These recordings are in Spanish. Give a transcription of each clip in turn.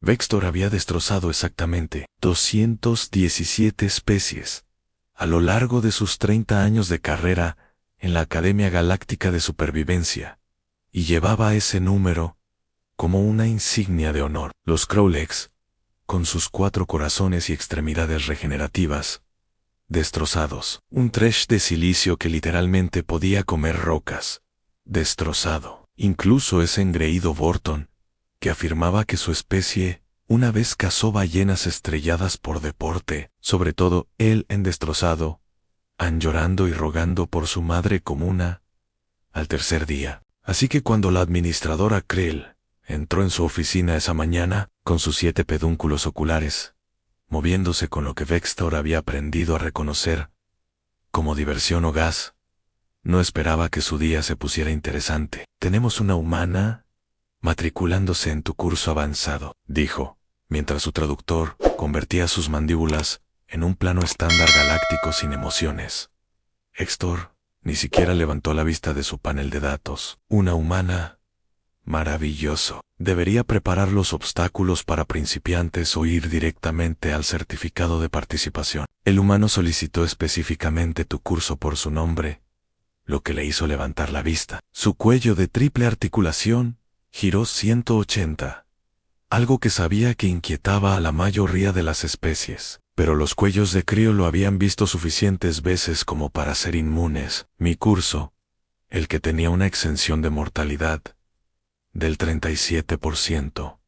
Vextor había destrozado exactamente 217 especies a lo largo de sus 30 años de carrera en la Academia Galáctica de Supervivencia, y llevaba ese número como una insignia de honor. Los Kroleks, con sus 4 corazones y extremidades regenerativas, destrozados. Un trash de silicio que literalmente podía comer rocas. Destrozado. Incluso ese engreído Borton, que afirmaba que su especie una vez cazó ballenas estrelladas por deporte, sobre todo él en destrozado, llorando y rogando por su madre comuna, al tercer día. Así que cuando la administradora Krill entró en su oficina esa mañana, con sus 7 pedúnculos oculares, moviéndose con lo que Vextor había aprendido a reconocer como diversión o gas, no esperaba que su día se pusiera interesante. Tenemos una humana matriculándose en tu curso avanzado, dijo, mientras su traductor convertía sus mandíbulas en un plano estándar galáctico sin emociones. Héctor ni siquiera levantó la vista de su panel de datos. Una humana. Maravilloso. Debería preparar los obstáculos para principiantes o ir directamente al certificado de participación. El humano solicitó específicamente tu curso por su nombre, lo que le hizo levantar la vista. Su cuello de triple articulación giró 180, algo que sabía que inquietaba a la mayoría de las especies. Pero los cuellos de crío lo habían visto suficientes veces como para ser inmunes. Mi curso, el que tenía una exención de mortalidad del 37%.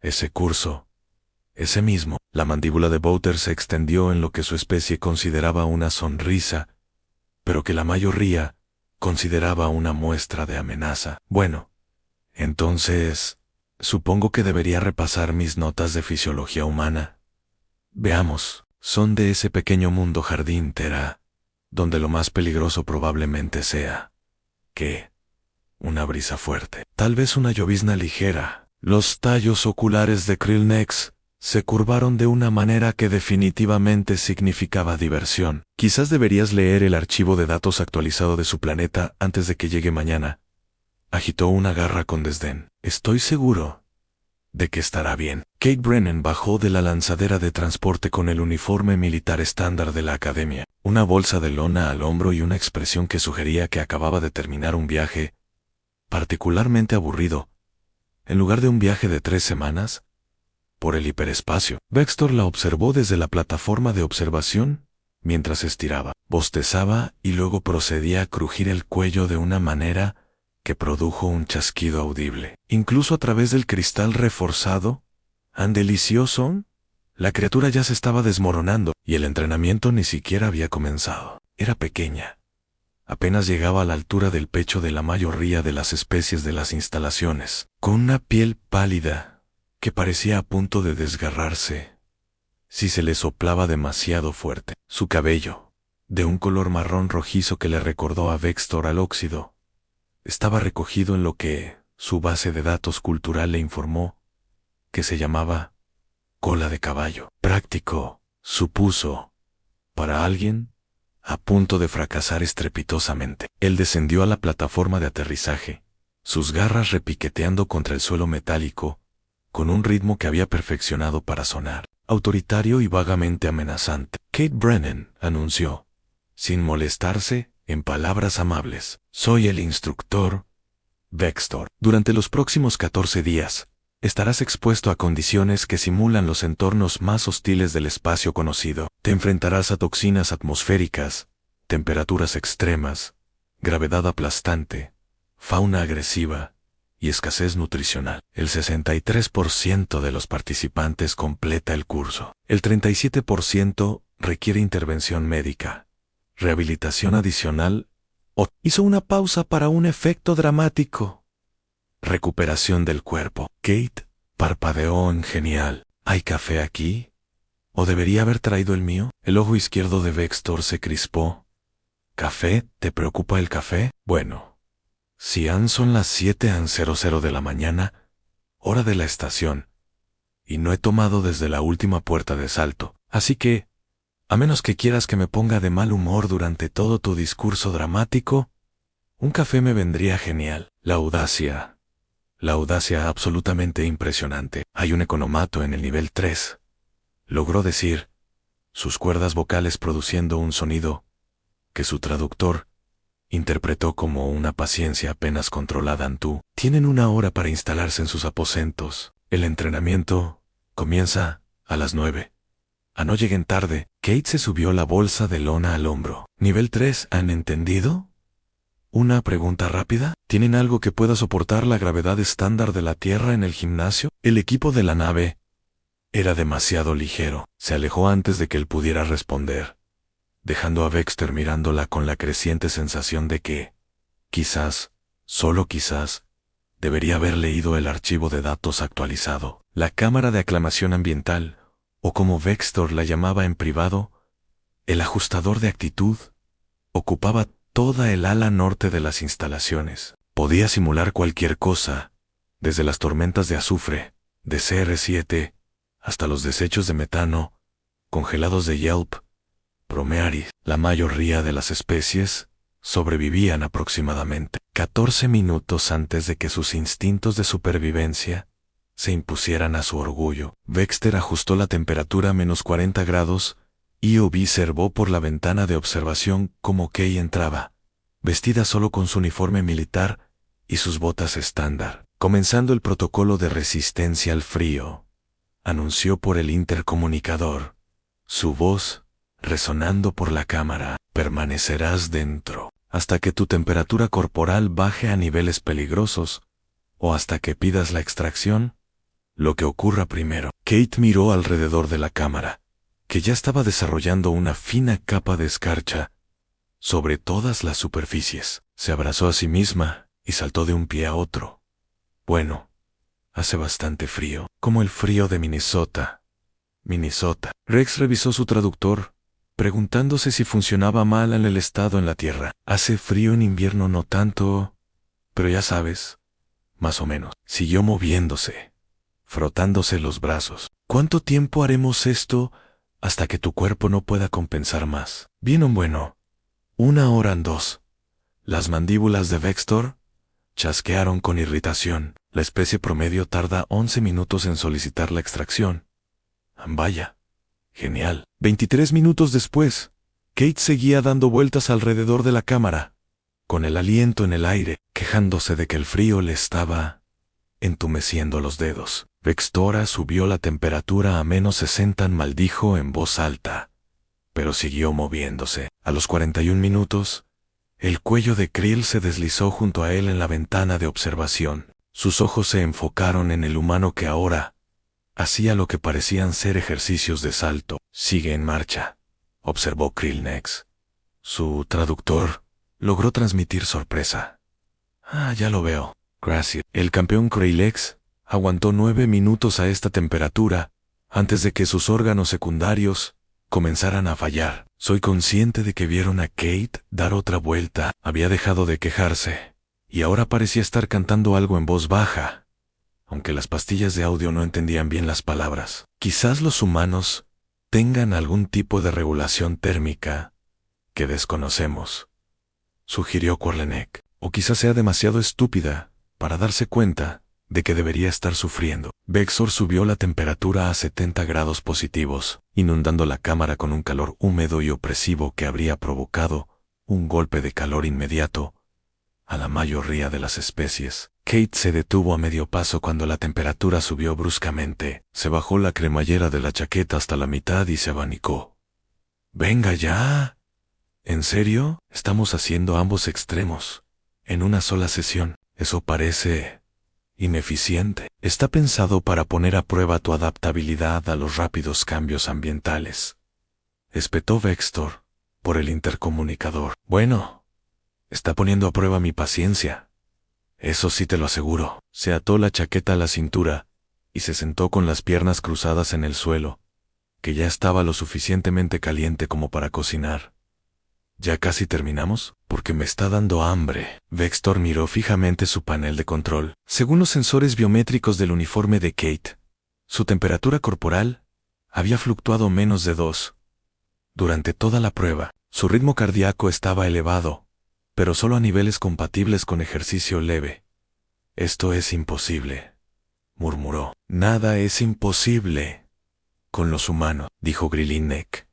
Ese curso, ese mismo, la mandíbula de Bowter se extendió en lo que su especie consideraba una sonrisa, pero que la mayoría consideraba una muestra de amenaza. Bueno, entonces, supongo que debería repasar mis notas de fisiología humana. Veamos, son de ese pequeño mundo jardín Tera, donde lo más peligroso probablemente sea ¿qué? Una brisa fuerte, tal vez una llovizna ligera. Los tallos oculares de Krillnex se curvaron de una manera que definitivamente significaba diversión. Quizás deberías leer el archivo de datos actualizado de su planeta antes de que llegue mañana. Agitó una garra con desdén. Estoy seguro de que estará bien. Kate Brennan bajó de la lanzadera de transporte con el uniforme militar estándar de la academia, una bolsa de lona al hombro y una expresión que sugería que acababa de terminar un viaje particularmente aburrido, en lugar de un viaje de 3 semanas, por el hiperespacio. Vextor la observó desde la plataforma de observación mientras estiraba, bostezaba y luego procedía a crujir el cuello de una manera que produjo un chasquido audible. Incluso a través del cristal reforzado, delicioso, la criatura ya se estaba desmoronando y el entrenamiento ni siquiera había comenzado. Era pequeña. Apenas llegaba a la altura del pecho de la mayoría de las especies de las instalaciones, con una piel pálida que parecía a punto de desgarrarse si se le soplaba demasiado fuerte. Su cabello, de un color marrón rojizo que le recordó a Vextor al óxido, estaba recogido en lo que su base de datos cultural le informó que se llamaba cola de caballo. Práctico, supuso, para alguien a punto de fracasar estrepitosamente. Él descendió a la plataforma de aterrizaje, sus garras repiqueteando contra el suelo metálico, con un ritmo que había perfeccionado para sonar autoritario y vagamente amenazante. Kate Brennan anunció, sin molestarse, en palabras amables: soy el instructor Vextor. Durante los próximos 14 días, estarás expuesto a condiciones que simulan los entornos más hostiles del espacio conocido. Te enfrentarás a toxinas atmosféricas, temperaturas extremas, gravedad aplastante, fauna agresiva y escasez nutricional. El 63% de los participantes completa el curso. El 37% requiere intervención médica, rehabilitación adicional o hizo una pausa para un efecto dramático. Recuperación del cuerpo. Kate parpadeó en genial. ¿Hay café aquí? ¿O debería haber traído el mío? El ojo izquierdo de Vextor se crispó. ¿Café? ¿Te preocupa el café? Bueno, si son las 7:00 de la mañana, hora de la estación, y no he tomado desde la última puerta de salto, así que, a menos que quieras que me ponga de mal humor durante todo tu discurso dramático, un café me vendría genial. La audacia La audacia absolutamente impresionante. Hay un economato en el nivel 3. Logró decir, sus cuerdas vocales produciendo un sonido que su traductor interpretó como una paciencia apenas controlada. Antú. Tienen 1 hora para instalarse en sus aposentos. El entrenamiento comienza a las 9. No lleguen tarde. Kate se subió la bolsa de lona al hombro. Nivel 3, ¿han entendido? Una pregunta rápida. ¿Tienen algo que pueda soportar la gravedad estándar de la Tierra en el gimnasio? El equipo de la nave era demasiado ligero. Se alejó antes de que él pudiera responder, dejando a Baxter mirándola con la creciente sensación de que, quizás, solo quizás, debería haber leído el archivo de datos actualizado. La cámara de aclamación ambiental, o como Baxter la llamaba en privado, el ajustador de actitud, ocupaba toda el ala norte de las instalaciones. Podía simular cualquier cosa, desde las tormentas de azufre, de CR7, hasta los desechos de metano, congelados de Yelp, Promearis. La mayoría de las especies sobrevivían aproximadamente 14 minutos antes de que sus instintos de supervivencia se impusieran a su orgullo. Baxter ajustó la temperatura a -40 grados y observó por la ventana de observación cómo Kay entraba, vestida solo con su uniforme militar y sus botas estándar. Comenzando el protocolo de resistencia al frío, anunció por el intercomunicador, su voz resonando por la cámara: permanecerás dentro hasta que tu temperatura corporal baje a niveles peligrosos o hasta que pidas la extracción, lo que ocurra primero. Kate miró alrededor de la cámara, que ya estaba desarrollando una fina capa de escarcha sobre todas las superficies. Se abrazó a sí misma y saltó de un pie a otro. Bueno, hace bastante frío, como el frío de Minnesota. Rex revisó su traductor, preguntándose si funcionaba mal en el estado en la Tierra. Hace frío en invierno, no tanto, pero ya sabes, más o menos. Siguió moviéndose, frotándose los brazos. ¿Cuánto tiempo haremos esto hasta que tu cuerpo no pueda compensar más? Bien, bueno, 1 hora en 2. Las mandíbulas de Baxter chasquearon con irritación. La especie promedio tarda 11 minutos en solicitar la extracción. Vaya. Genial. 23 minutos después, Kate seguía dando vueltas alrededor de la cámara, con el aliento en el aire, quejándose de que el frío le estaba entumeciendo los dedos. Baxter subió la temperatura a -60, maldijo en voz alta, pero siguió moviéndose. A los 41 minutos, el cuello de Krill se deslizó junto a él en la ventana de observación. Sus ojos se enfocaron en el humano que ahora hacía lo que parecían ser ejercicios de salto. Sigue en marcha, observó Krillnex. Su traductor logró transmitir sorpresa. Ya lo veo. Gracias. El campeón Krillex aguantó 9 minutos a esta temperatura antes de que sus órganos secundarios comenzaran a fallar. Soy consciente de que vieron a Kate dar otra vuelta. Había dejado de quejarse y ahora parecía estar cantando algo en voz baja, aunque las pastillas de audio no entendían bien las palabras. Quizás los humanos tengan algún tipo de regulación térmica que desconocemos, sugirió Korlenek. O quizás sea demasiado estúpida para darse cuenta de que debería estar sufriendo. Baxter subió la temperatura a 70 grados positivos, inundando la cámara con un calor húmedo y opresivo que habría provocado un golpe de calor inmediato a la mayoría de las especies. Kate se detuvo a medio paso cuando la temperatura subió bruscamente. Se bajó la cremallera de la chaqueta hasta la mitad y se abanicó. «Venga ya. ¿En serio? Estamos haciendo ambos extremos en una sola sesión. Eso parece ineficiente. Está pensado para poner a prueba tu adaptabilidad a los rápidos cambios ambientales», espetó Baxter por el intercomunicador. «Bueno, está poniendo a prueba mi paciencia. Eso sí te lo aseguro». Se ató la chaqueta a la cintura y se sentó con las piernas cruzadas en el suelo, que ya estaba lo suficientemente caliente como para cocinar. «¿Ya casi terminamos? Porque me está dando hambre». Baxter miró fijamente su panel de control. Según los sensores biométricos del uniforme de Kate, su temperatura corporal había fluctuado menos de 2 durante toda la prueba. Su ritmo cardíaco estaba elevado, pero solo a niveles compatibles con ejercicio leve. Esto es imposible, murmuró. Nada es imposible con los humanos, dijo Grilinek,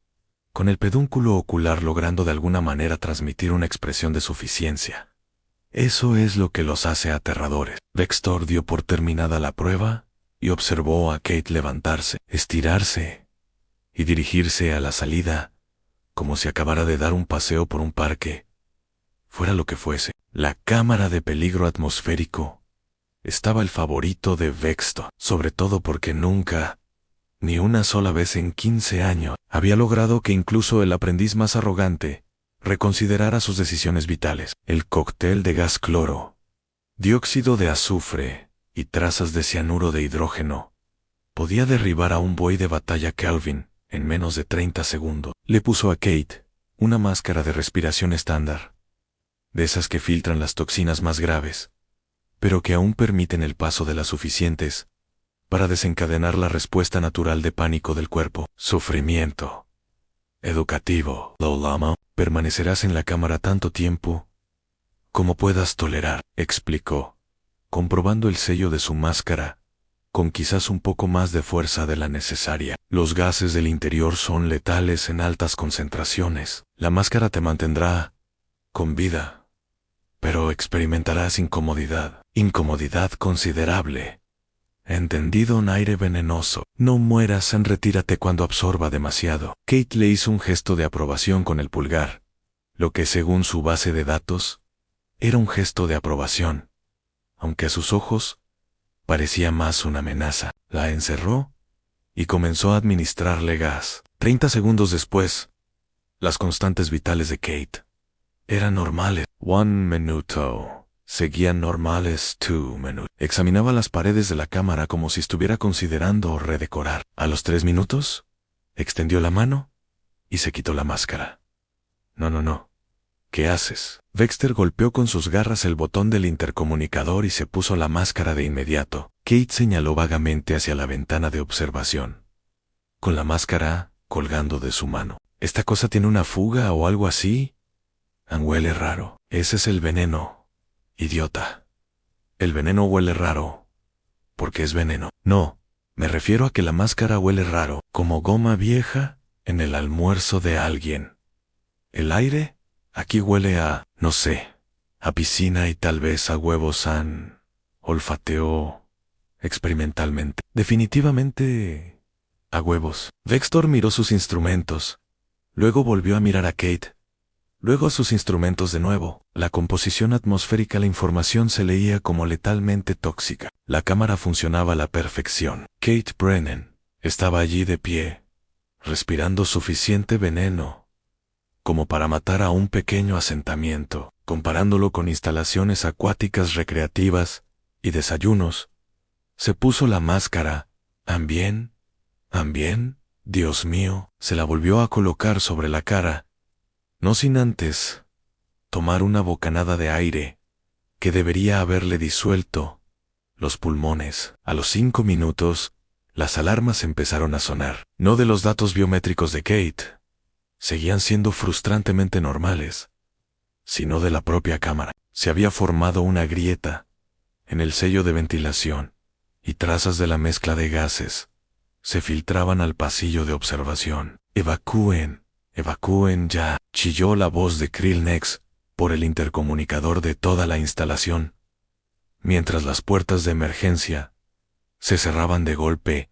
con el pedúnculo ocular logrando de alguna manera transmitir una expresión de suficiencia. Eso es lo que los hace aterradores. Vextor dio por terminada la prueba y observó a Kate levantarse, estirarse y dirigirse a la salida, como si acabara de dar un paseo por un parque. Fuera lo que fuese, la cámara de peligro atmosférico estaba el favorito de Vextor, sobre todo porque nunca, ni una sola vez en 15 años, había logrado que incluso el aprendiz más arrogante reconsiderara sus decisiones vitales. El cóctel de gas cloro, dióxido de azufre y trazas de cianuro de hidrógeno podía derribar a un buey de batalla Kelvin en menos de 30 segundos. Le puso a Kate una máscara de respiración estándar, de esas que filtran las toxinas más graves, pero que aún permiten el paso de las suficientes para desencadenar la respuesta natural de pánico del cuerpo. Sufrimiento educativo. Lolama, permanecerás en la cámara tanto tiempo como puedas tolerar, explicó, comprobando el sello de su máscara, con quizás un poco más de fuerza de la necesaria. Los gases del interior son letales en altas concentraciones. La máscara te mantendrá con vida, pero experimentarás incomodidad considerable. Entendido un aire venenoso. No mueras, retírate cuando absorba demasiado. Kate le hizo un gesto de aprobación con el pulgar, lo que según su base de datos, era un gesto de aprobación, aunque a sus ojos parecía más una amenaza. La encerró y comenzó a administrarle gas. 30 segundos después, las constantes vitales de Kate eran normales. 1 minuto. Seguían normales 2 minutos. Examinaba las paredes de la cámara como si estuviera considerando redecorar. A los 3 minutos, extendió la mano y se quitó la máscara. No. ¿Qué haces? Vextor golpeó con sus garras el botón del intercomunicador y se puso la máscara de inmediato. Kate señaló vagamente hacia la ventana de observación, con la máscara colgando de su mano. ¿Esta cosa tiene una fuga o algo así? Huele raro. Ese es el veneno, idiota. El veneno huele raro, porque es veneno. No, me refiero a que la máscara huele raro, como goma vieja en el almuerzo de alguien. El aire aquí huele a, no sé, a piscina y tal vez a huevos. Olfateó experimentalmente. Definitivamente a huevos. Vextor miró sus instrumentos. Luego volvió a mirar a Kate. Luego a sus instrumentos de nuevo. La composición atmosférica, la información se leía como letalmente tóxica. La cámara funcionaba a la perfección. Kate Brennan estaba allí de pie, respirando suficiente veneno como para matar a un pequeño asentamiento. Comparándolo con instalaciones acuáticas recreativas y desayunos, se puso la máscara. ¿Ambien? Dios mío, se la volvió a colocar sobre la cara, no sin antes tomar una bocanada de aire que debería haberle disuelto los pulmones. A los 5 minutos, las alarmas empezaron a sonar. No de los datos biométricos de Kate, seguían siendo frustrantemente normales, sino de la propia cámara. Se había formado una grieta en el sello de ventilación, y trazas de la mezcla de gases se filtraban al pasillo de observación. Evacúen ya, chilló la voz de Krillnex por el intercomunicador de toda la instalación, mientras las puertas de emergencia se cerraban de golpe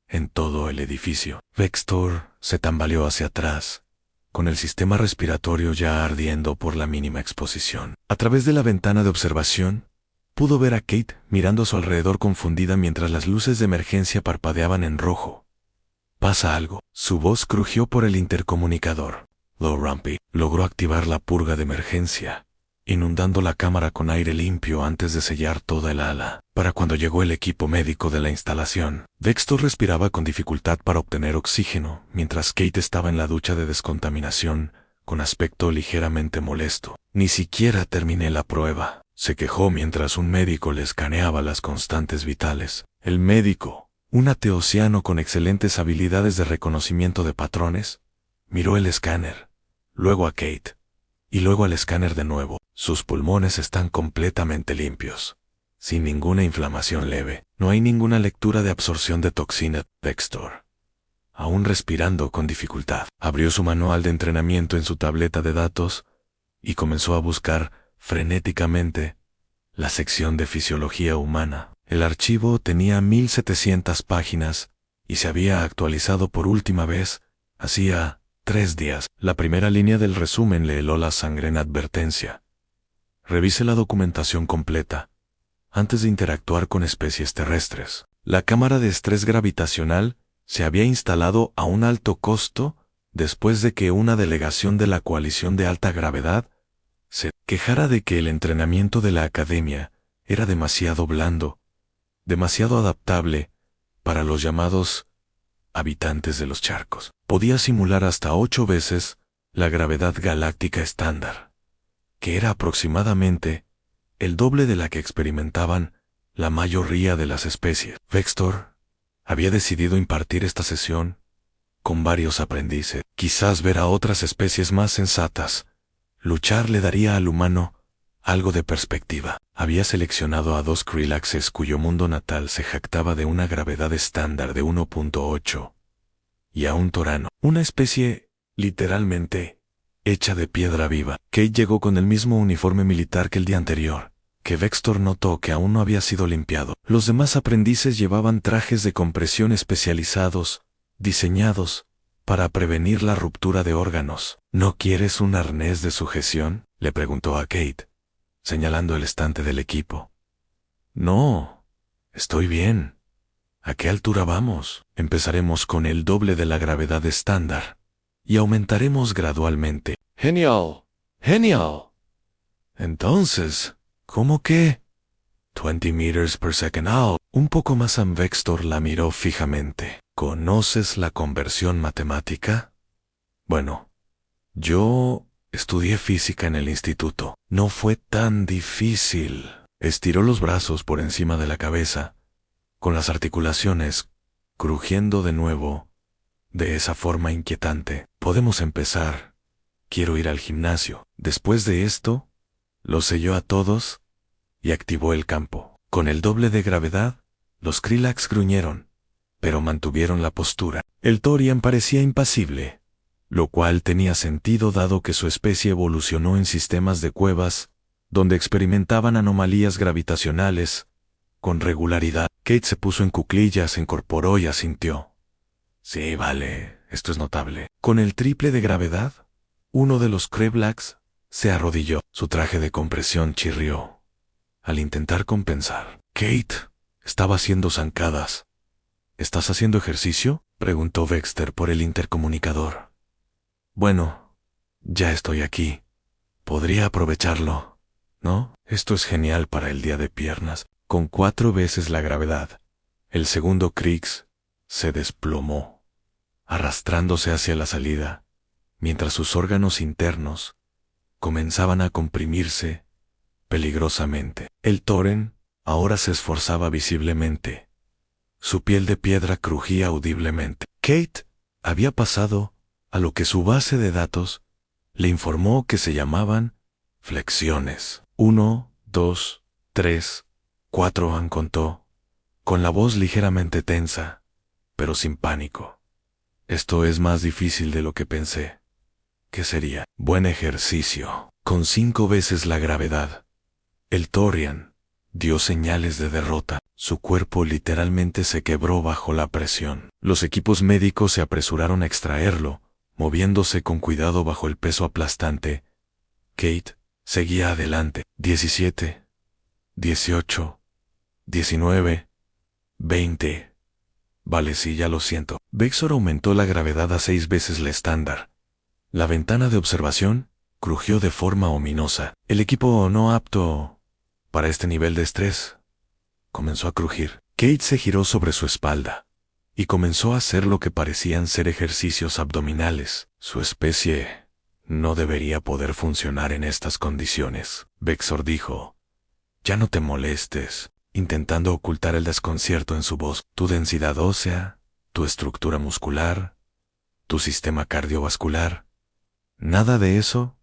en todo el edificio. Vextor se tambaleó hacia atrás, con el sistema respiratorio ya ardiendo por la mínima exposición. A través de la ventana de observación, pudo ver a Kate mirando a su alrededor confundida mientras las luces de emergencia parpadeaban en rojo. «Pasa algo». Su voz crujió por el intercomunicador. Lo Rumpy logró activar la purga de emergencia, inundando la cámara con aire limpio antes de sellar toda el ala. Para cuando llegó el equipo médico de la instalación, Vextor respiraba con dificultad para obtener oxígeno, mientras Kate estaba en la ducha de descontaminación, con aspecto ligeramente molesto. «Ni siquiera terminé la prueba», se quejó mientras un médico le escaneaba las constantes vitales. El médico, un ateosiano con excelentes habilidades de reconocimiento de patrones, miró el escáner, luego a Kate, y luego al escáner de nuevo. «Sus pulmones están completamente limpios», sin ninguna inflamación leve. No hay ninguna lectura de absorción de toxina, Vextor. Aún respirando con dificultad, abrió su manual de entrenamiento en su tableta de datos y comenzó a buscar frenéticamente la sección de fisiología humana. El archivo tenía 1700 páginas y se había actualizado por última vez hacía 3 días. La primera línea del resumen le heló la sangre en advertencia. Revise la documentación completa antes de interactuar con especies terrestres. La cámara de estrés gravitacional se había instalado a un alto costo después de que una delegación de la coalición de alta gravedad se quejara de que el entrenamiento de la academia era demasiado blando, demasiado adaptable para los llamados habitantes de los charcos. Podía simular hasta 8 veces la gravedad galáctica estándar, que era aproximadamente el doble de la que experimentaban la mayoría de las especies. Vextor había decidido impartir esta sesión con varios aprendices. Quizás ver a otras especies más sensatas luchar le daría al humano algo de perspectiva. Había seleccionado a 2 Krillaxes cuyo mundo natal se jactaba de una gravedad estándar de 1.8 y a un Torano, una especie literalmente hecha de piedra viva. Kate llegó con el mismo uniforme militar que el día anterior, que Vextor notó que aún no había sido limpiado. Los demás aprendices llevaban trajes de compresión especializados, diseñados para prevenir la ruptura de órganos. ¿No quieres un arnés de sujeción?, le preguntó a Kate, señalando el estante del equipo. No, estoy bien. ¿A qué altura vamos? Empezaremos con el doble de la gravedad estándar y aumentaremos gradualmente. Genial, genial. Entonces, ¿cómo que? 20 meters per second. Un poco más. Vextor la miró fijamente. ¿Conoces la conversión matemática? Bueno, yo estudié física en el instituto. No fue tan difícil. Estiró los brazos por encima de la cabeza, con las articulaciones crujiendo de nuevo, de esa forma inquietante. Podemos empezar. Quiero ir al gimnasio. Después de esto, los selló a todos y activó el campo. Con el doble de gravedad, los Krillax gruñeron, pero mantuvieron la postura. El Torian parecía impasible, lo cual tenía sentido dado que su especie evolucionó en sistemas de cuevas, donde experimentaban anomalías gravitacionales con regularidad. Kate se puso en cuclillas, se incorporó y asintió. Sí, vale, esto es notable. Con el triple de gravedad, uno de los Krillax se arrodilló. Su traje de compresión chirrió al intentar compensar. Kate estaba haciendo zancadas. ¿Estás haciendo ejercicio?, preguntó Vextor por el intercomunicador. Bueno, ya estoy aquí. Podría aprovecharlo, ¿no? Esto es genial para el día de piernas. Con 4 veces la gravedad, el segundo Krix se desplomó, arrastrándose hacia la salida, mientras sus órganos internos comenzaban a comprimirse peligrosamente. El Toren ahora se esforzaba visiblemente. Su piel de piedra crujía audiblemente. Kate había pasado a lo que su base de datos le informó que se llamaban flexiones. 1, 2, 3, 4 contó, con la voz ligeramente tensa, pero sin pánico. Esto es más difícil de lo que pensé. ¿Qué sería? Buen ejercicio. Con 5 veces la gravedad, el Torian dio señales de derrota. Su cuerpo literalmente se quebró bajo la presión. Los equipos médicos se apresuraron a extraerlo, moviéndose con cuidado bajo el peso aplastante. Kate seguía adelante. 17, 18, 19, 20. Vale, sí, ya lo siento. Vextor aumentó la gravedad a 6 veces la estándar. La ventana de observación crujió de forma ominosa. El equipo no apto para este nivel de estrés comenzó a crujir. Kate se giró sobre su espalda y comenzó a hacer lo que parecían ser ejercicios abdominales. Su especie no debería poder funcionar en estas condiciones. Vextor dijo: ya no te molestes, intentando ocultar el desconcierto en su voz. Tu densidad ósea, tu estructura muscular, tu sistema cardiovascular, nada de eso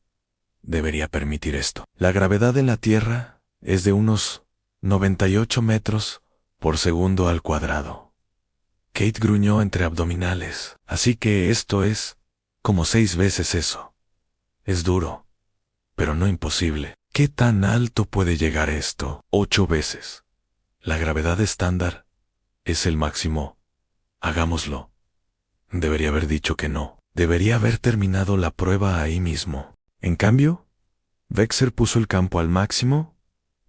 debería permitir esto. La gravedad en la Tierra es de unos 98 metros por segundo al cuadrado. Kate gruñó entre abdominales. Así que esto es como 6 veces eso. Es duro, pero no imposible. ¿Qué tan alto puede llegar esto? 8 veces. La gravedad estándar es el máximo. Hagámoslo. Debería haber dicho que no. Debería haber terminado la prueba ahí mismo. En cambio, Vexer puso el campo al máximo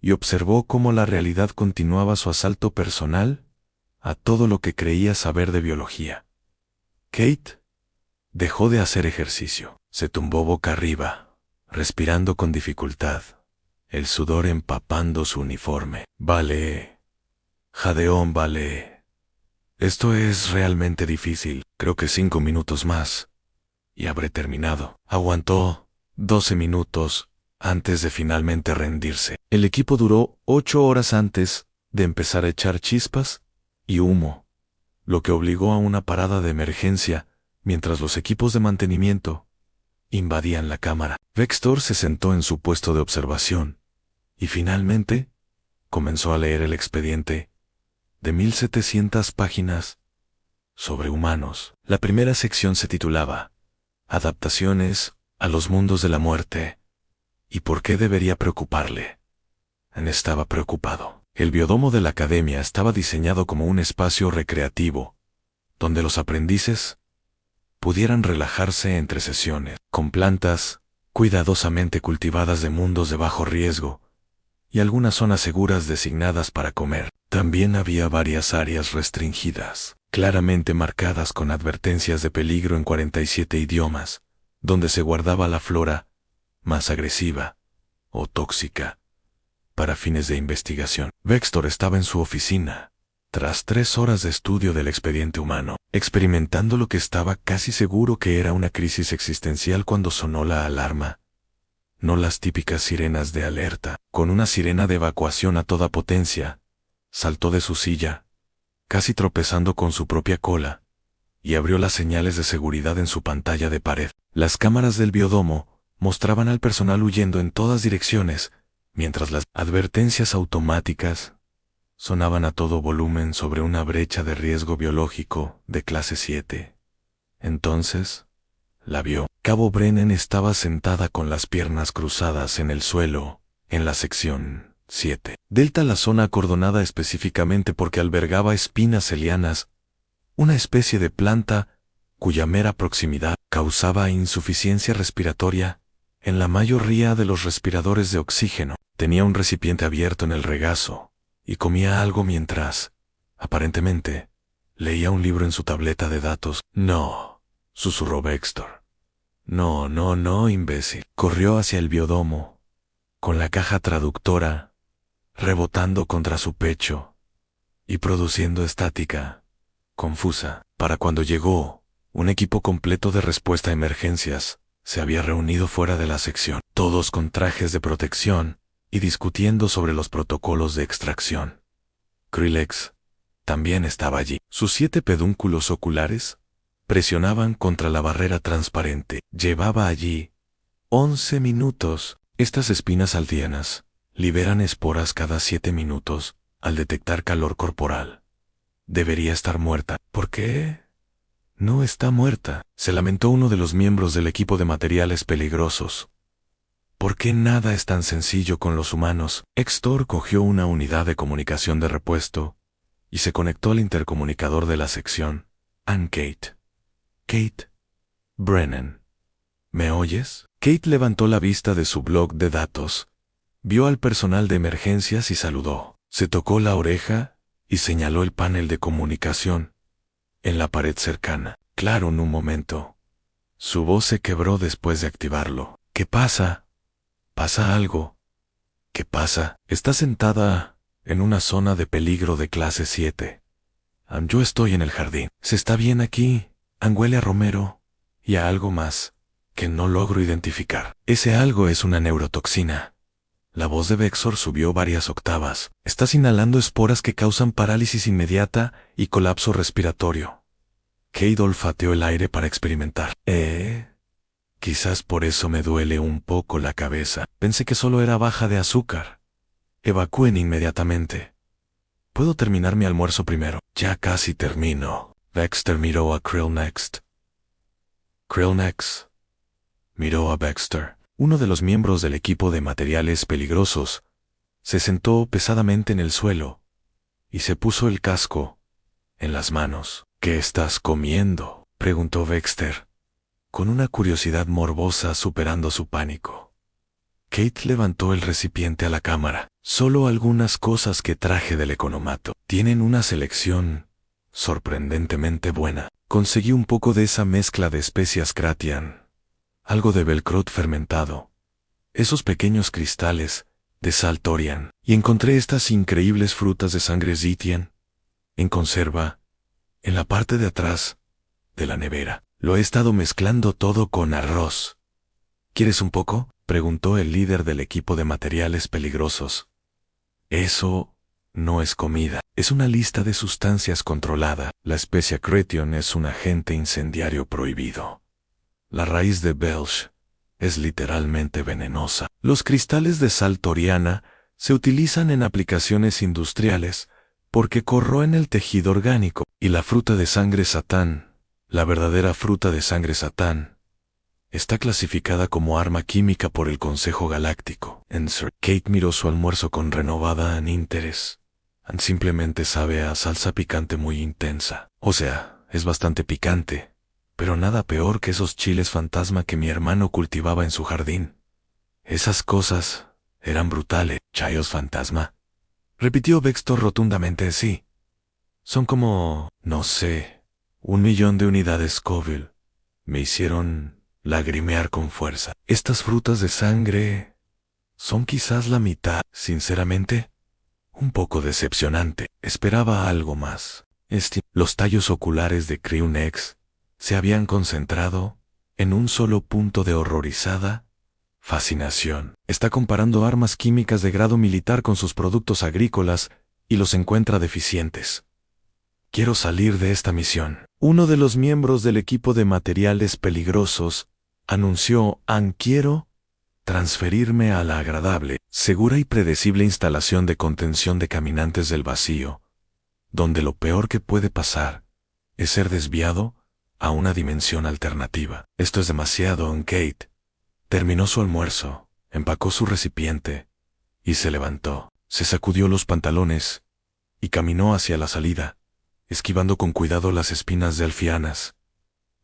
y observó cómo la realidad continuaba su asalto personal a todo lo que creía saber de biología. Kate dejó de hacer ejercicio. Se tumbó boca arriba, respirando con dificultad, el sudor empapando su uniforme. Vale. Jadeón, vale. Esto es realmente difícil. Creo que 5 minutos más y habré terminado. Aguantó 12 minutos antes de finalmente rendirse. El equipo duró 8 horas antes de empezar a echar chispas y humo, lo que obligó a una parada de emergencia mientras los equipos de mantenimiento invadían la cámara. Vextor se sentó en su puesto de observación y finalmente comenzó a leer el expediente de 1700 páginas sobre humanos. La primera sección se titulaba Adaptaciones a los mundos de la muerte y por qué debería preocuparle. Estaba preocupado. El biodomo de la academia estaba diseñado como un espacio recreativo, donde los aprendices pudieran relajarse entre sesiones, con plantas cuidadosamente cultivadas de mundos de bajo riesgo y algunas zonas seguras designadas para comer. También había varias áreas restringidas, claramente marcadas con advertencias de peligro en 47 idiomas, donde se guardaba la flora más agresiva o tóxica para fines de investigación. Vextor estaba en su oficina, tras 3 horas de estudio del expediente humano, experimentando lo que estaba casi seguro que era una crisis existencial cuando sonó la alarma. No las típicas sirenas de alerta. Con una sirena de evacuación a toda potencia, saltó de su silla, casi tropezando con su propia cola, y abrió las señales de seguridad en su pantalla de pared. Las cámaras del biodomo mostraban al personal huyendo en todas direcciones, mientras las advertencias automáticas sonaban a todo volumen sobre una brecha de riesgo biológico de clase 7. Entonces, la vio. Cabo Brennan estaba sentada con las piernas cruzadas en el suelo, en la sección 7. Delta, la zona acordonada específicamente porque albergaba espinas celianas, una especie de planta cuya mera proximidad causaba insuficiencia respiratoria en la mayoría de los respiradores de oxígeno. Tenía un recipiente abierto en el regazo y comía algo mientras, aparentemente, leía un libro en su tableta de datos. No, susurró Vextor. No, imbécil. Corrió hacia el biodomo, con la caja traductora rebotando contra su pecho y produciendo estática confusa. Para cuando llegó, un equipo completo de respuesta a emergencias se había reunido fuera de la sección, todos con trajes de protección y discutiendo sobre los protocolos de extracción. Krillex también estaba allí. Sus 7 pedúnculos oculares presionaban contra la barrera transparente. Llevaba allí 11 minutos. Estas espinas aldeanas liberan esporas cada 7 minutos al detectar calor corporal. Debería estar muerta. ¿Por qué? No está muerta, se lamentó uno de los miembros del equipo de materiales peligrosos. ¿Por qué nada es tan sencillo con los humanos? Extor cogió una unidad de comunicación de repuesto y se conectó al intercomunicador de la sección. Kate. Kate Brennan. ¿Me oyes? Kate levantó la vista de su bloc de datos, vio al personal de emergencias y saludó. Se tocó la oreja y señaló el panel de comunicación en la pared cercana. Claro, en un momento. Su voz se quebró después de activarlo. ¿Qué pasa? ¿Pasa algo? ¿Qué pasa? Está sentada en una zona de peligro de clase 7. Yo estoy en el jardín. ¿Se está bien aquí? Huele a romero y a algo más que no logro identificar. Ese algo es una neurotoxina. La voz de Vexor subió varias octavas. Estás inhalando esporas que causan parálisis inmediata y colapso respiratorio. Kate olfateó el aire para experimentar. Quizás por eso me duele un poco la cabeza. Pensé que solo era baja de azúcar. Evacúen inmediatamente. ¿Puedo terminar mi almuerzo primero? Ya casi termino. Baxter miró a Krillnex. Krillnex miró a Baxter. Uno de los miembros del equipo de materiales peligrosos se sentó pesadamente en el suelo y se puso el casco en las manos. ¿Qué estás comiendo?, preguntó Baxter, con una curiosidad morbosa superando su pánico. Kate levantó el recipiente a la cámara. Solo algunas cosas que traje del economato. Tienen una selección sorprendentemente buena. Conseguí un poco de esa mezcla de especias Kratian, algo de Velcrot fermentado, esos pequeños cristales de sal Torian, y encontré estas increíbles frutas de sangre Zitian en conserva en la parte de atrás de la nevera. Lo he estado mezclando todo con arroz. ¿Quieres un poco?, preguntó el líder del equipo de materiales peligrosos. Eso no es comida, es una lista de sustancias controlada. La especia Kratian es un agente incendiario prohibido. La raíz de Belch es literalmente venenosa. Los cristales de sal toriana se utilizan en aplicaciones industriales porque corroen el tejido orgánico. Y la fruta de sangre Satán, la verdadera fruta de sangre Satán, está clasificada como arma química por el Consejo Galáctico. Kate miró su almuerzo con renovada interés. Simplemente sabe a salsa picante muy intensa. O sea, es bastante picante, pero nada peor que esos chiles fantasma que mi hermano cultivaba en su jardín. Esas cosas eran brutales. ¿Chayos fantasma?, repitió Baxter rotundamente. Sí. Son como, no sé, 1.000.000 de unidades Scoville. Me hicieron lagrimear con fuerza. Estas frutas de sangre son quizás la mitad. Sinceramente, un poco decepcionante. Esperaba algo más. Los tallos oculares de Krillnex se habían concentrado en un solo punto de horrorizada fascinación. Está comparando armas químicas de grado militar con sus productos agrícolas y los encuentra deficientes. Quiero salir de esta misión. Uno de los miembros del equipo de materiales peligrosos anunció: quiero transferirme a la agradable, segura y predecible instalación de contención de caminantes del vacío, donde lo peor que puede pasar es ser desviado a una dimensión alternativa. Esto es demasiado. Kate terminó su almuerzo, empacó su recipiente y se levantó. Se sacudió los pantalones y caminó hacia la salida, esquivando con cuidado las espinas de alfianas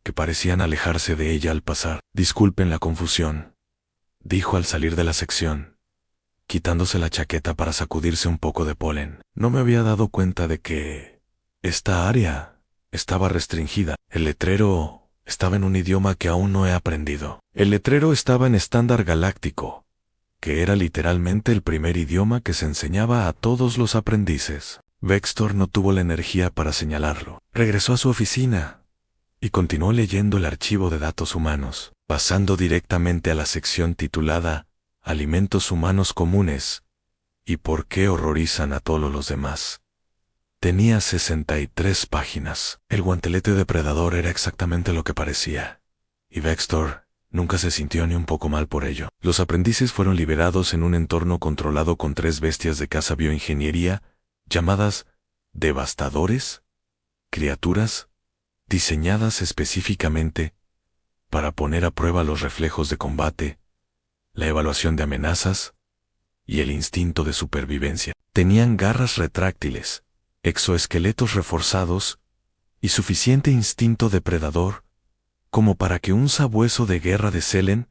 que parecían alejarse de ella al pasar. Disculpen la confusión, dijo al salir de la sección, quitándose la chaqueta para sacudirse un poco de polen. No me había dado cuenta de que esta área estaba restringida. El letrero estaba en un idioma que aún no he aprendido. El letrero estaba en estándar galáctico, que era literalmente el primer idioma que se enseñaba a todos los aprendices. Baxter no tuvo la energía para señalarlo. Regresó a su oficina y continuó leyendo el archivo de datos humanos, pasando directamente a la sección titulada Alimentos humanos comunes y por qué horrorizan a todos los demás. Tenía 63 páginas. El guantelete depredador era exactamente lo que parecía, y Baxter nunca se sintió ni un poco mal por ello. Los aprendices fueron liberados en un entorno controlado con 3 bestias de caza bioingeniería llamadas devastadores, criaturas diseñadas específicamente para poner a prueba los reflejos de combate, la evaluación de amenazas y el instinto de supervivencia. Tenían garras retráctiles, exoesqueletos reforzados y suficiente instinto depredador como para que un sabueso de guerra de Selen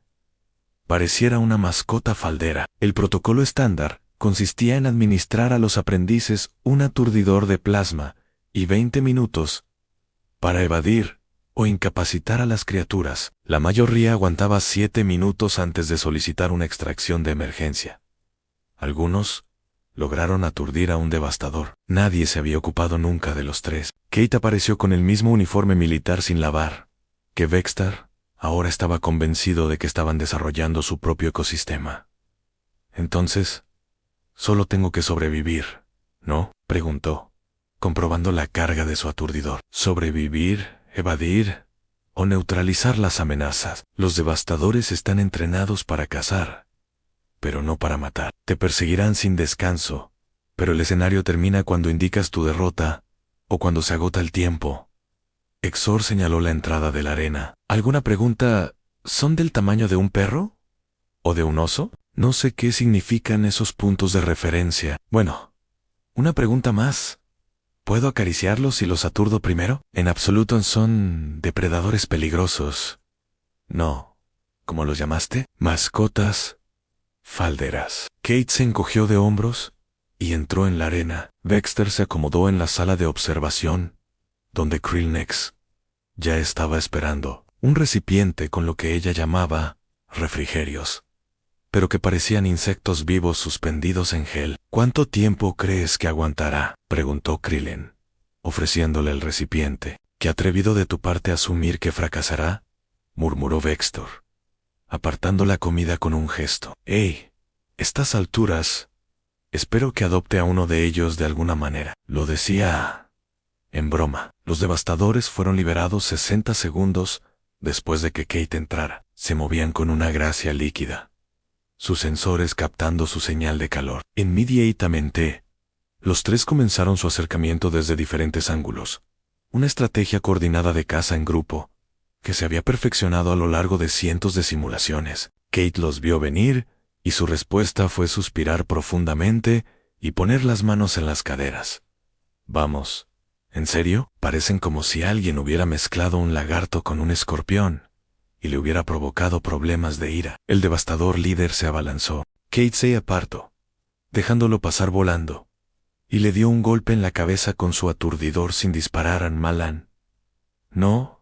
pareciera una mascota faldera. El protocolo estándar consistía en administrar a los aprendices un aturdidor de plasma y 20 minutos para evadir o incapacitar a las criaturas. La mayoría aguantaba 7 minutos antes de solicitar una extracción de emergencia. Algunos lograron aturdir a un devastador. Nadie se había ocupado nunca de los 3. Kate apareció con el mismo uniforme militar sin lavar que Baxter. Ahora estaba convencido de que estaban desarrollando su propio ecosistema. Entonces, solo tengo que sobrevivir, ¿no?, preguntó, comprobando la carga de su aturdidor. Sobrevivir, evadir o neutralizar las amenazas. Los devastadores están entrenados para cazar, pero no para matar. Te perseguirán sin descanso, pero el escenario termina cuando indicas tu derrota o cuando se agota el tiempo. Exor señaló la entrada de la arena. ¿Alguna pregunta? ¿Son del tamaño de un perro? ¿O de un oso? No sé qué significan esos puntos de referencia. Bueno, una pregunta más. ¿Puedo acariciarlos si los aturdo primero? En absoluto son depredadores peligrosos. No. ¿Cómo los llamaste? Mascotas falderas. Kate se encogió de hombros y entró en la arena. Dexter se acomodó en la sala de observación, donde Krillnex ya estaba esperando. Un recipiente con lo que ella llamaba refrigerios, pero que parecían insectos vivos suspendidos en gel. ¿Cuánto tiempo crees que aguantará?, preguntó Krillin, ofreciéndole el recipiente. ¿Qué atrevido de tu parte asumir que fracasará?, murmuró Dexter, apartando la comida con un gesto. Estas alturas, espero que adopte a uno de ellos de alguna manera. Lo decía en broma. Los devastadores fueron liberados 60 segundos después de que Kate entrara. Se movían con una gracia líquida, sus sensores captando su señal de calor. Inmediatamente, los tres comenzaron su acercamiento desde diferentes ángulos. Una estrategia coordinada de caza en grupo, que se había perfeccionado a lo largo de cientos de simulaciones. Kate los vio venir, y su respuesta fue suspirar profundamente y poner las manos en las caderas. Vamos, ¿en serio? Parecen como si alguien hubiera mezclado un lagarto con un escorpión y le hubiera provocado problemas de ira. El devastador líder se abalanzó. Kate se apartó, dejándolo pasar volando, y le dio un golpe en la cabeza con su aturdidor sin disparar a Malan. No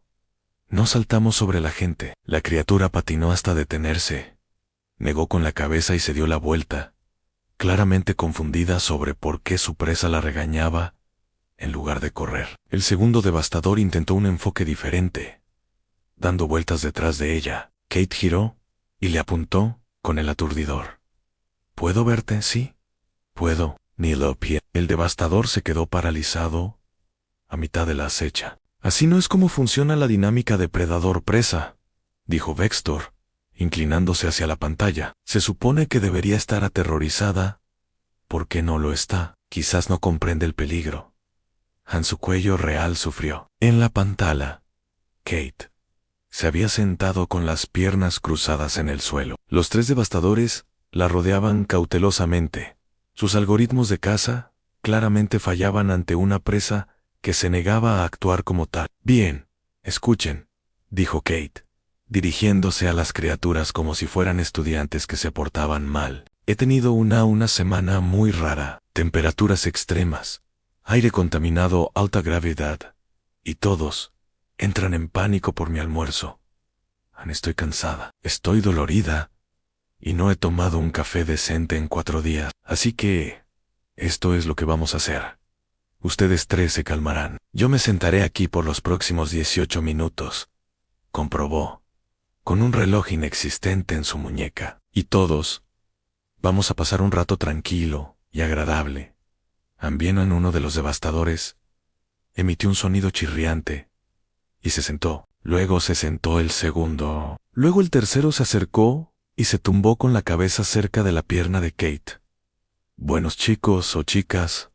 saltamos sobre la gente. La criatura patinó hasta detenerse. Negó con la cabeza y se dio la vuelta, claramente confundida sobre por qué su presa la regañaba en lugar de correr. El segundo devastador intentó un enfoque diferente, dando vueltas detrás de ella. Kate giró y le apuntó con el aturdidor. ¿Puedo verte? Sí. Puedo. Ni lo pie. El devastador se quedó paralizado a mitad de la acecha. Así no es como funciona la dinámica depredador-presa, dijo Dexter, inclinándose hacia la pantalla. Se supone que debería estar aterrorizada. ¿Por qué no lo está? Quizás no comprende el peligro. Su cuello real sufrió. En la pantalla, Kate se había sentado con las piernas cruzadas en el suelo. Los tres devastadores la rodeaban cautelosamente. Sus algoritmos de caza claramente fallaban ante una presa que se negaba a actuar como tal. Bien, escuchen, dijo Kate, dirigiéndose a las criaturas como si fueran estudiantes que se portaban mal. He tenido una semana muy rara. Temperaturas extremas, aire contaminado, alta gravedad, y todos entran en pánico por mi almuerzo. Estoy cansada, estoy dolorida, y no he tomado un café decente en 4 días. Así que, esto es lo que vamos a hacer. Ustedes tres se calmarán. Yo me sentaré aquí por los próximos 18 minutos, comprobó, con un reloj inexistente en su muñeca. Y todos vamos a pasar un rato tranquilo y agradable. También uno de los devastadores emitió un sonido chirriante y se sentó. Luego se sentó el segundo. Luego el tercero se acercó y se tumbó con la cabeza cerca de la pierna de Kate. Buenos chicos o chicas,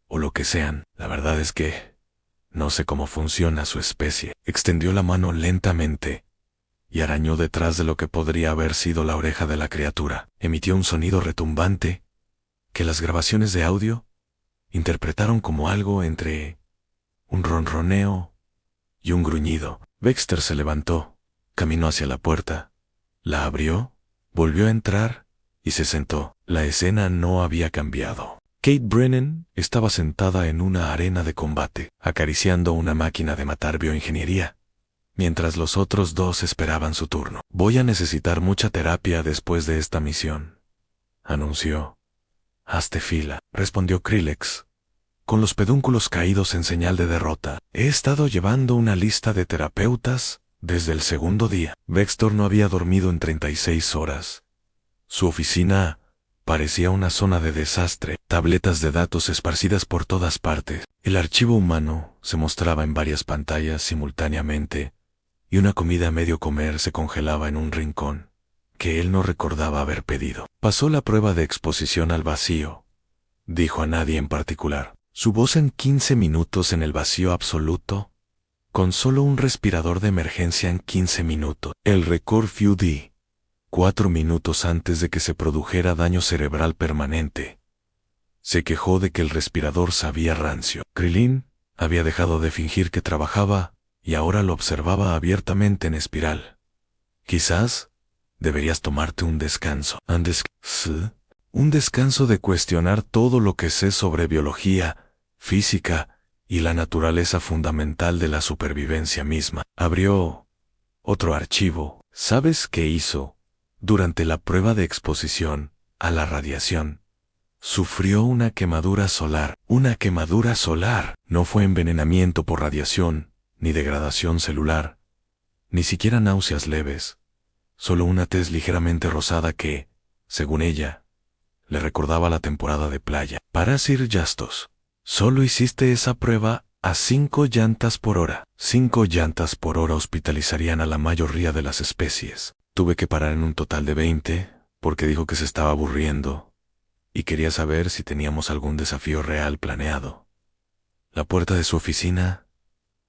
o lo que sean, la verdad es que no sé cómo funciona su especie. Extendió la mano lentamente y arañó detrás de lo que podría haber sido la oreja de la criatura. Emitió un sonido retumbante que las grabaciones de audio interpretaron como algo entre un ronroneo y un gruñido. Dexter se levantó, caminó hacia la puerta, la abrió, volvió a entrar y se sentó. La escena no había cambiado. Kate Brennan estaba sentada en una arena de combate, acariciando una máquina de matar bioingeniería, mientras los otros dos esperaban su turno. Voy a necesitar mucha terapia después de esta misión, anunció. Hazte fila, respondió Krillex, con los pedúnculos caídos en señal de derrota. He estado llevando una lista de terapeutas desde el segundo día. Dexter no había dormido en 36 horas. Su oficina parecía una zona de desastre, tabletas de datos esparcidas por todas partes. El archivo humano se mostraba en varias pantallas simultáneamente, y una comida a medio comer se congelaba en un rincón. que él no recordaba haber pedido. Pasó la prueba de exposición al vacío. Dijo a nadie en particular. Su voz en 15 minutos en el vacío absoluto, con solo un respirador de emergencia en 15 minutos. El récord FUD, 4 minutos antes de que se produjera daño cerebral permanente. Se quejó de que el respirador sabía rancio. Krillin había dejado de fingir que trabajaba y ahora lo observaba abiertamente en espiral. Quizás deberías tomarte un descanso. Un descanso de cuestionar todo lo que sé sobre biología, física y la naturaleza fundamental de la supervivencia misma. Abrió otro archivo. ¿Sabes qué hizo? Durante la prueba de exposición a la radiación, sufrió una quemadura solar. Una quemadura solar. No fue envenenamiento por radiación, ni degradación celular, ni siquiera náuseas leves. Solo una tez ligeramente rosada que, según ella, le recordaba la temporada de playa. Para Sir Jastos, solo hiciste esa prueba a 5 llantas por hora. 5 llantas por hora hospitalizarían a la mayoría de las especies. Tuve que parar en un total de 20, porque dijo que se estaba aburriendo y quería saber si teníamos algún desafío real planeado. La puerta de su oficina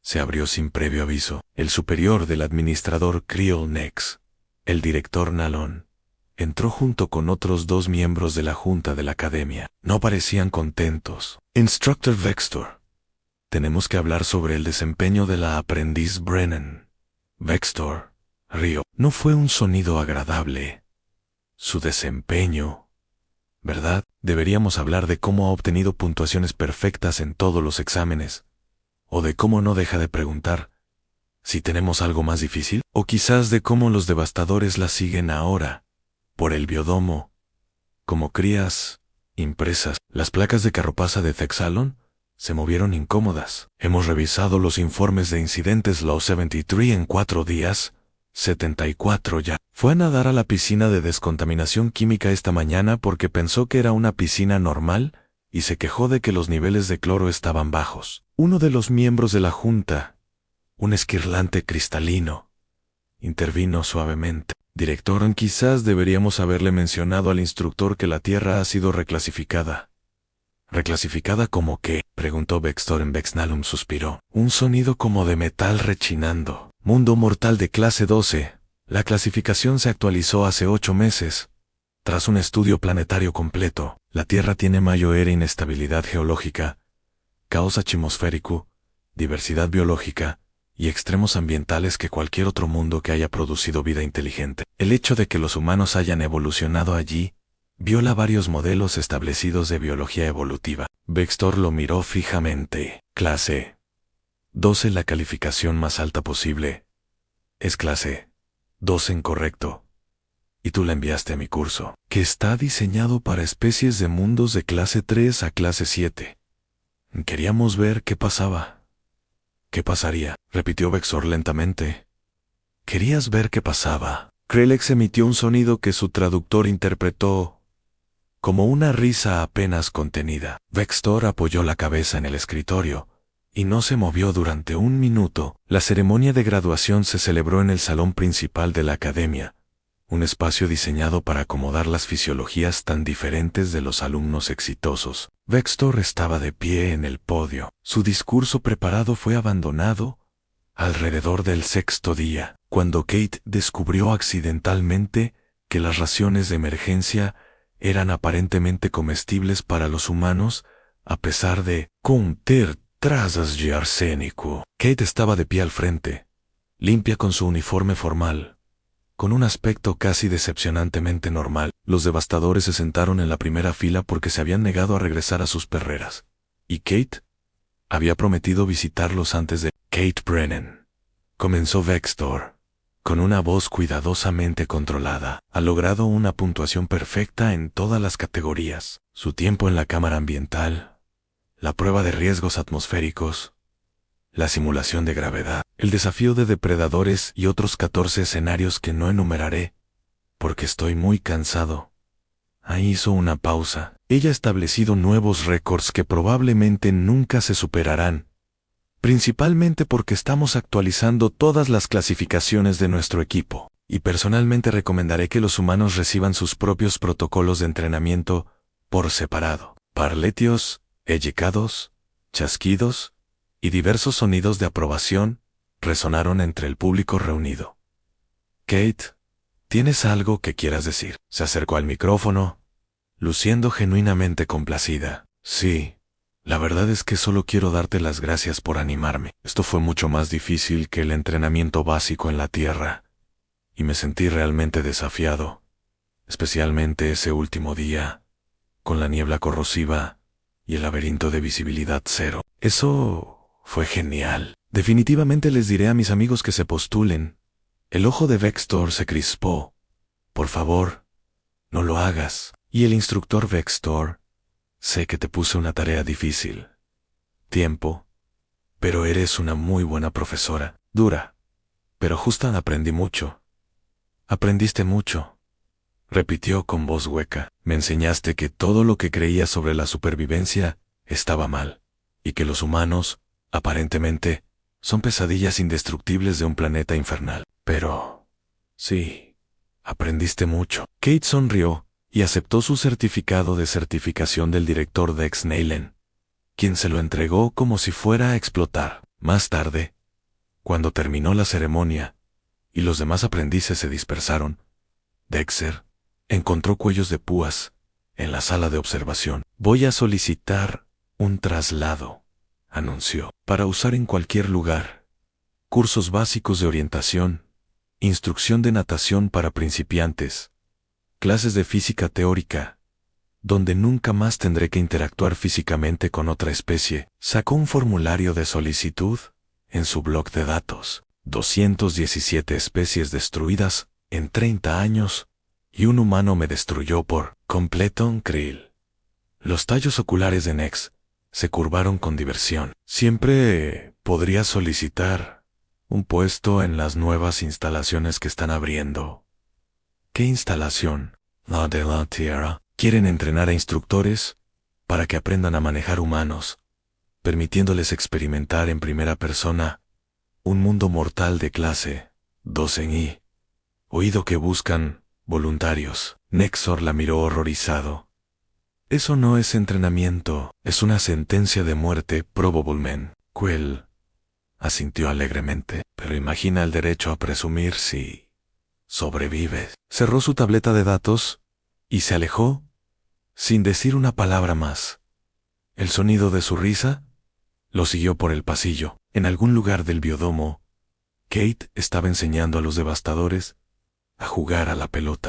se abrió sin previo aviso. El superior del administrador Creel Nex, el director Nalon, entró junto con otros 2 miembros de la junta de la academia. No parecían contentos. Instructor Vextor, tenemos que hablar sobre el desempeño de la aprendiz Brennan. Vextor rió. No fue un sonido agradable. Su desempeño, ¿verdad? Deberíamos hablar de cómo ha obtenido puntuaciones perfectas en todos los exámenes, o de cómo no deja de preguntar si tenemos algo más difícil, o quizás de cómo los devastadores la siguen ahora, por el biodomo, como crías impresas. Las placas de carropaza de Thexalon se movieron incómodas. Hemos revisado los informes de incidentes Law 73 en 4 días, 74 ya. Fue a nadar a la piscina de descontaminación química esta mañana porque pensó que era una piscina normal y se quejó de que los niveles de cloro estaban bajos. Uno de los miembros de la junta, un esquirlante cristalino, intervino suavemente. Director, quizás deberíamos haberle mencionado al instructor que la Tierra ha sido reclasificada. ¿Reclasificada como qué?, preguntó Vextor. En Vexnalum suspiró. Un sonido como de metal rechinando. Mundo mortal de clase 12. La clasificación se actualizó hace 8 meses. Tras un estudio planetario completo, la Tierra tiene mayor inestabilidad geológica, caos atmosférico, diversidad biológica y extremos ambientales que cualquier otro mundo que haya producido vida inteligente. El hecho de que los humanos hayan evolucionado allí viola varios modelos establecidos de biología evolutiva. Vextor lo miró fijamente. Clase 12, la calificación más alta posible. Es clase 12 incorrecto. Y tú la enviaste a mi curso, que está diseñado para especies de mundos de clase 3 a clase 7. Queríamos ver qué pasaba. ¿Qué pasaría?, repitió Vexor lentamente. ¿Querías ver qué pasaba? Krelex emitió un sonido que su traductor interpretó como una risa apenas contenida. Vextor apoyó la cabeza en el escritorio y no se movió durante 1 minuto. La ceremonia de graduación se celebró en el salón principal de la academia, un espacio diseñado para acomodar las fisiologías tan diferentes de los alumnos exitosos. Vextor estaba de pie en el podio. Su discurso preparado fue abandonado alrededor del 6º día, cuando Kate descubrió accidentalmente que las raciones de emergencia eran aparentemente comestibles para los humanos, a pesar de contener trazas de arsénico. Kate estaba de pie al frente, limpia con su uniforme formal, con un aspecto casi decepcionantemente normal. Los devastadores se sentaron en la primera fila porque se habían negado a regresar a sus perreras, y Kate había prometido visitarlos antes de... Kate Brennan, comenzó Vextor, con una voz cuidadosamente controlada. Ha logrado una puntuación perfecta en todas las categorías. Su tiempo en la cámara ambiental, la prueba de riesgos atmosféricos, la simulación de gravedad, el desafío de depredadores y otros 14 escenarios que no enumeraré, porque estoy muy cansado. Ahí hizo una pausa. Ella ha establecido nuevos récords que probablemente nunca se superarán, principalmente porque estamos actualizando todas las clasificaciones de nuestro equipo. Y personalmente recomendaré que los humanos reciban sus propios protocolos de entrenamiento por separado. Parletios, ellicados, chasquidos y diversos sonidos de aprobación resonaron entre el público reunido. Kate, ¿tienes algo que quieras decir? Se acercó al micrófono, luciendo genuinamente complacida. Sí, la verdad es que solo quiero darte las gracias por animarme. Esto fue mucho más difícil que el entrenamiento básico en la Tierra, y me sentí realmente desafiado, especialmente ese último día, con la niebla corrosiva y el laberinto de visibilidad cero. Eso fue genial. Definitivamente les diré a mis amigos que se postulen. El ojo de Vextor se crispó. Por favor, no lo hagas. Y el instructor Vextor, sé que te puse una tarea difícil. Tiempo. Pero eres una muy buena profesora. Dura. Pero justa, aprendí mucho. Aprendiste mucho. Repitió con voz hueca. Me enseñaste que todo lo que creía sobre la supervivencia estaba mal, y que los humanos, aparentemente, son pesadillas indestructibles de un planeta infernal. Pero, sí, aprendiste mucho. Kate sonrió y aceptó su certificado de certificación del director Dex Naylen, quien se lo entregó como si fuera a explotar. Más tarde, cuando terminó la ceremonia y los demás aprendices se dispersaron, Dexter encontró cuellos de púas en la sala de observación. Voy a solicitar un traslado, anunció, para usar en cualquier lugar. Cursos básicos de orientación, instrucción de natación para principiantes, clases de física teórica, donde nunca más tendré que interactuar físicamente con otra especie. Sacó un formulario de solicitud en su bloc de datos. 217 especies destruidas en 30 años, y un humano me destruyó por completo. Krill. Los tallos oculares de Nex se curvaron con diversión. Siempre podría solicitar un puesto en las nuevas instalaciones que están abriendo. ¿Qué instalación? La de la Tierra. Quieren entrenar a instructores para que aprendan a manejar humanos, permitiéndoles experimentar en primera persona un mundo mortal de clase 2 en I. Oído que buscan voluntarios. Nexor la miró horrorizado. Eso no es entrenamiento, es una sentencia de muerte probablemente. Quill asintió alegremente. Pero imagina el derecho a presumir si sobrevives. Cerró su tableta de datos y se alejó sin decir una palabra más. El sonido de su risa lo siguió por el pasillo. En algún lugar del biodomo, Kate estaba enseñando a los devastadores a jugar a la pelota.